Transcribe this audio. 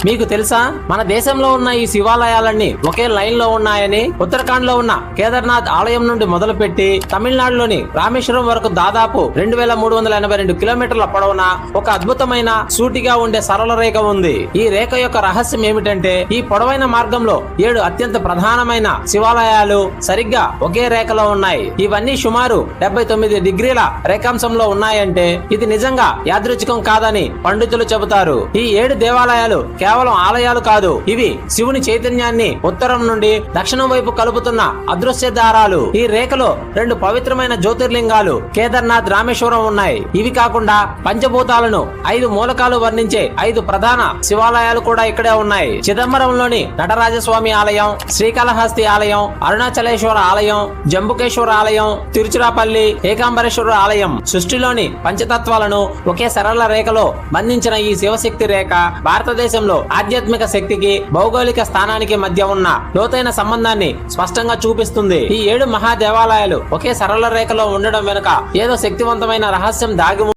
మీకు తెలుసా మన దేశంలో ఉన్న ఈ శివాలయాలన్నీ ఒకే లైన్ లో ఉన్నాయని? ఉత్తరాఖండ్ లో ఉన్న కేదార్నాథ్ ఆలయం నుండి మొదలుపెట్టి తమిళనాడులోని రామేశ్వరం వరకు దాదాపు 2382 కిలోమీటర్ల పొడవున ఒక అద్భుతమైన సూటిగా ఉండే సరళ రేఖ ఉంది. ఈ రేఖ యొక్క రహస్యం ఏమిటంటే ఈ పొడవైన మార్గంలో 7 అత్యంత ప్రధానమైన శివాలయాలు సరిగ్గా ఒకే రేఖలో ఉన్నాయి. ఇవన్నీ సుమారు 79 డిగ్రీల రేఖాంశంలో ఉన్నాయంటే ఇది నిజంగా యాదృచ్ఛికం కాదని పండితులు చెబుతారు. ఈ 7 దేవాలయాలు కేవలం ఆలయాలు కాదు, ఇవి శివుని చైతన్యాన్ని ఉత్తరం నుండి దక్షిణం వైపు కలుపుతున్న అదృశ్య దారాలు. ఈ రేఖలో 2 పవిత్రమైన జ్యోతిర్లింగాలు కేదార్నాథ్, రామేశ్వరం ఉన్నాయి. ఇవి కాకుండా పంచభూతాలను 5 మూలకాలు వర్ణించే 5 ప్రధాన శివాలయాలు కూడా ఇక్కడే ఉన్నాయి. చిదంబరంలోని నటరాజస్వామి ఆలయం, శ్రీకాళహస్తి ఆలయం, అరుణాచలేశ్వర ఆలయం, జంబుకేశ్వర ఆలయం, తిరుచిరాపల్లి ఏకాంబరేశ్వర ఆలయం సృష్టిలోని పంచతత్వాలను ఒకే సరళ రేఖలో బంధించిన ఈ శివశక్తి రేఖ భారతదేశంలో ఆధ్యాత్మిక శక్తికి, భౌగోళిక స్థానానికి మధ్య ఉన్న లోతైన సంబంధాన్ని స్పష్టంగా చూపిస్తుంది. ఈ 7 మహాదేవాలయాలు ఒకే సరళ రేఖలో ఉండడం వెనుక ఏదో శక్తివంతమైన రహస్యం దాగి